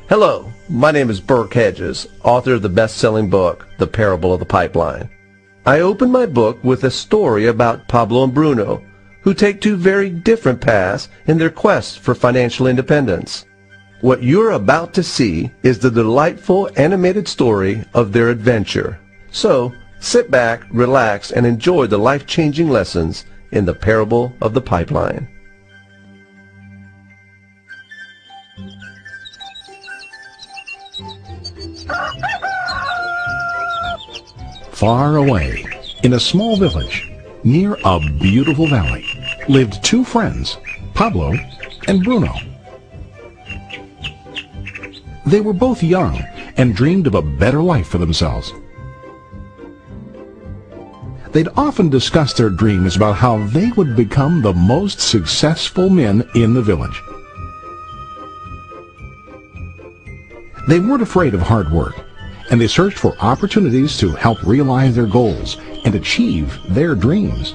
Hello, my name is Burke Hedges, author of the best-selling book, The Parable of the Pipeline. I open my book with a story about Pablo and Bruno, who take two very different paths in their quest for financial independence. What you're about to see is the delightful animated story of their adventure. So, sit back, relax, and enjoy the life-changing lessons in The Parable of the Pipeline. Far away, in a small village, near a beautiful valley, lived two friends, Pablo and Bruno. They were both young and dreamed of a better life for themselves. They'd often discuss their dreams about how they would become the most successful men in the village. They weren't afraid of hard work, and they searched for opportunities to help realize their goals and achieve their dreams.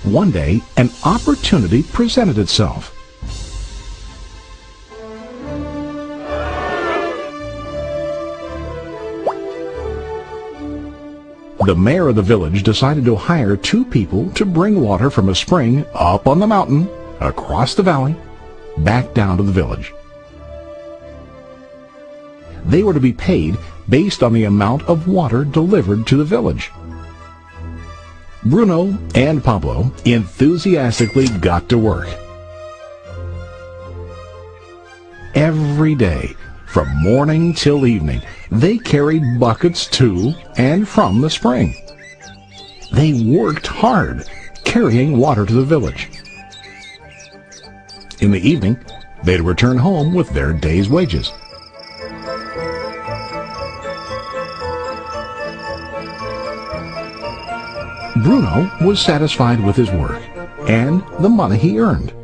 One day, an opportunity presented itself. The mayor of the village decided to hire two people to bring water from a spring up on the mountain, across the valley, back down to the village. They were to be paid based on the amount of water delivered to the village. Bruno and Pablo enthusiastically got to work. Every day, from morning till evening, they carried buckets to and from the spring. They worked hard, carrying water to the village. In the evening, they'd return home with their day's wages. Bruno was satisfied with his work and the money he earned.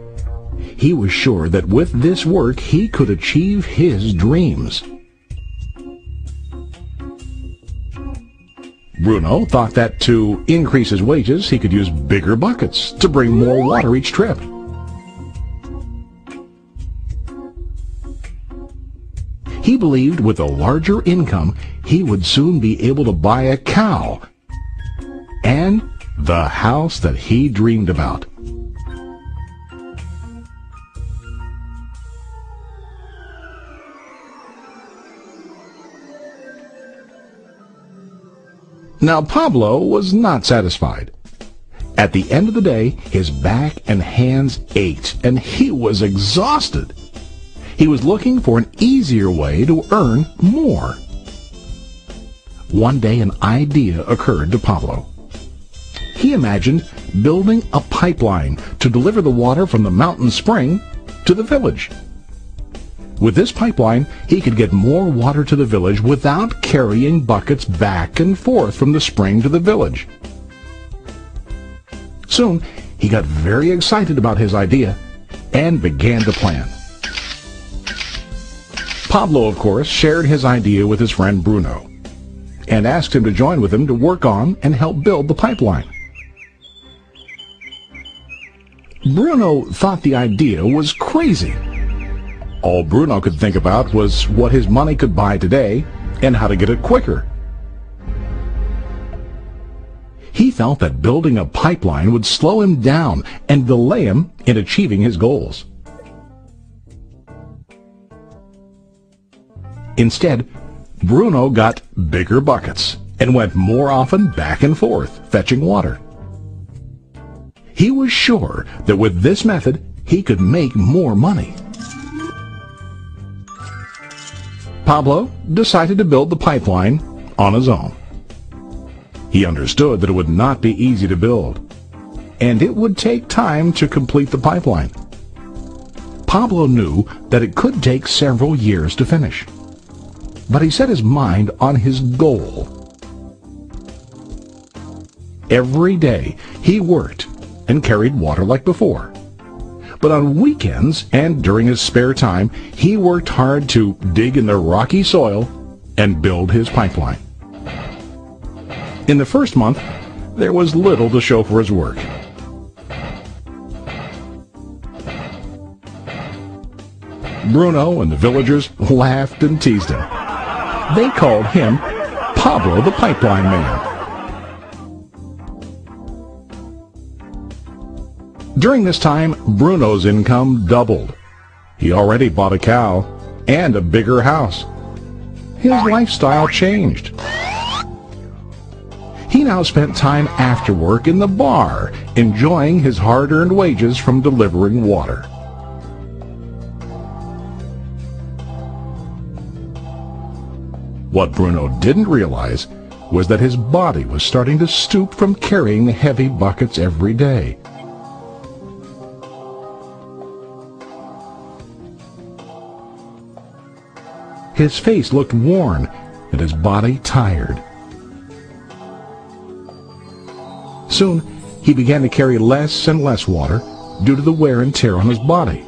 He was sure that with this work he could achieve his dreams. Bruno thought that to increase his wages he could use bigger buckets to bring more water each trip. He believed with a larger income he would soon be able to buy a cow and the house that he dreamed about. Now Pablo was not satisfied. At the end of the day, his back and hands ached, and he was exhausted. He was looking for an easier way to earn more. One day an idea occurred to Pablo. He imagined building a pipeline to deliver the water from the mountain spring to the village. With this pipeline, he could get more water to the village without carrying buckets back and forth from the spring to the village. Soon, he got very excited about his idea and began to plan. Pablo, of course, shared his idea with his friend Bruno and asked him to join with him to work on and help build the pipeline. Bruno thought the idea was crazy. All Bruno could think about was what his money could buy today and how to get it quicker. He felt that building a pipeline would slow him down and delay him in achieving his goals. Instead, Bruno got bigger buckets and went more often back and forth, fetching water. He was sure that with this method, he could make more money. Pablo decided to build the pipeline on his own. He understood that it would not be easy to build, and it would take time to complete the pipeline. Pablo knew that it could take several years to finish, but he set his mind on his goal. Every day he worked and carried water like before. But on weekends and during his spare time, he worked hard to dig in the rocky soil and build his pipeline. In the first month, there was little to show for his work. Bruno and the villagers laughed and teased him. They called him Pablo the Pipeline Man. During this time, Bruno's income doubled. He already bought a cow and a bigger house. His lifestyle changed. He now spent time after work in the bar, enjoying his hard-earned wages from delivering water. What Bruno didn't realize was that his body was starting to stoop from carrying the heavy buckets every day. His face looked worn and his body tired. Soon, he began to carry less and less water due to the wear and tear on his body.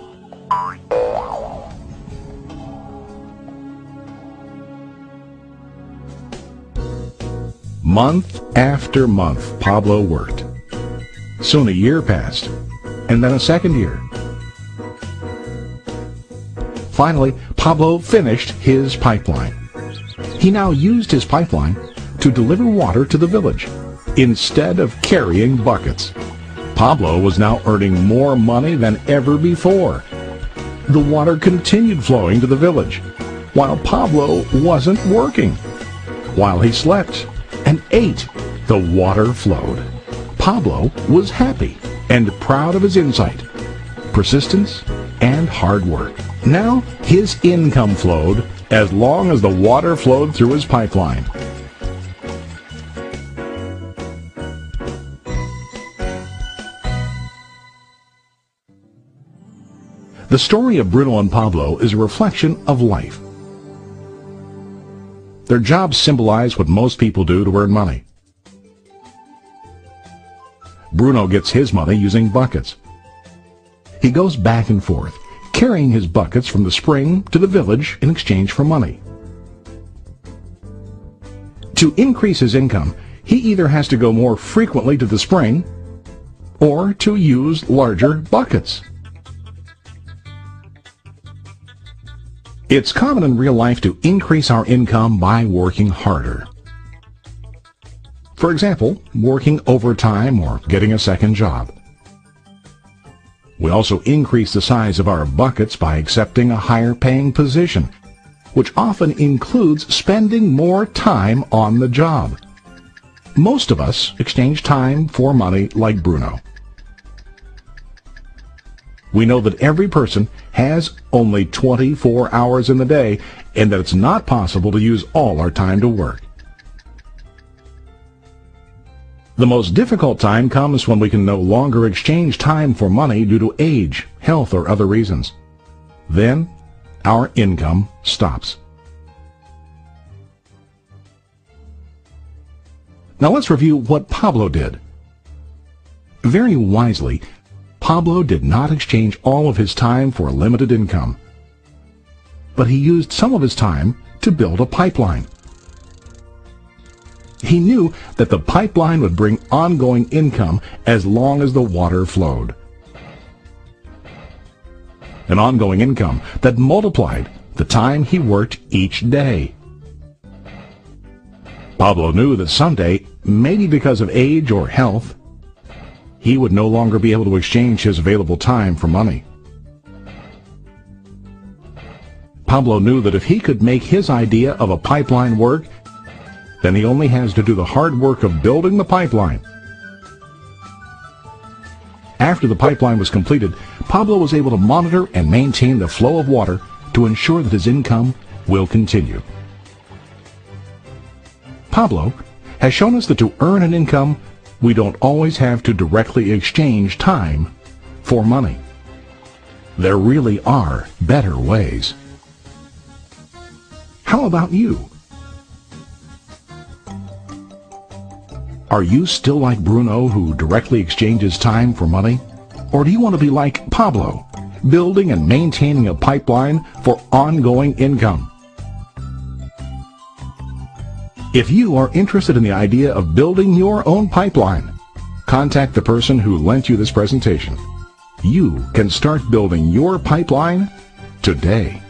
Month after month, Pablo worked. Soon a year passed, and then a second year. Finally, Pablo finished his pipeline. He now used his pipeline to deliver water to the village instead of carrying buckets. Pablo was now earning more money than ever before. The water continued flowing to the village, while Pablo wasn't working. While he slept and ate, the water flowed. Pablo was happy and proud of his insight, persistence, and hard work. Now his income flowed as long as the water flowed through his pipeline. The story of Bruno and Pablo is a reflection of life. Their jobs symbolize what most people do to earn money. Bruno gets his money using buckets. He goes back and forth, carrying his buckets from the spring to the village in exchange for money. To increase his income, he either has to go more frequently to the spring or to use larger buckets. It's common in real life to increase our income by working harder. For example, working overtime or getting a second job. We also increase the size of our buckets by accepting a higher-paying position, which often includes spending more time on the job. Most of us exchange time for money like Bruno. We know that every person has only 24 hours in the day and that it's not possible to use all our time to work. The most difficult time comes when we can no longer exchange time for money due to age, health, or other reasons. Then, our income stops. Now let's review what Pablo did. Very wisely, Pablo did not exchange all of his time for a limited income, but he used some of his time to build a pipeline. He knew that the pipeline would bring ongoing income as long as the water flowed. An ongoing income that multiplied the time he worked each day. Pablo knew that someday, maybe because of age or health, he would no longer be able to exchange his available time for money. Pablo knew that if he could make his idea of a pipeline work, then he only has to do the hard work of building the pipeline. After the pipeline was completed, Pablo was able to monitor and maintain the flow of water to ensure that his income will continue. Pablo has shown us that to earn an income, we don't always have to directly exchange time for money. There really are better ways. How about you? Are you still like Bruno, who directly exchanges time for money? Or do you want to be like Pablo, building and maintaining a pipeline for ongoing income? If you are interested in the idea of building your own pipeline, contact the person who lent you this presentation. You can start building your pipeline today.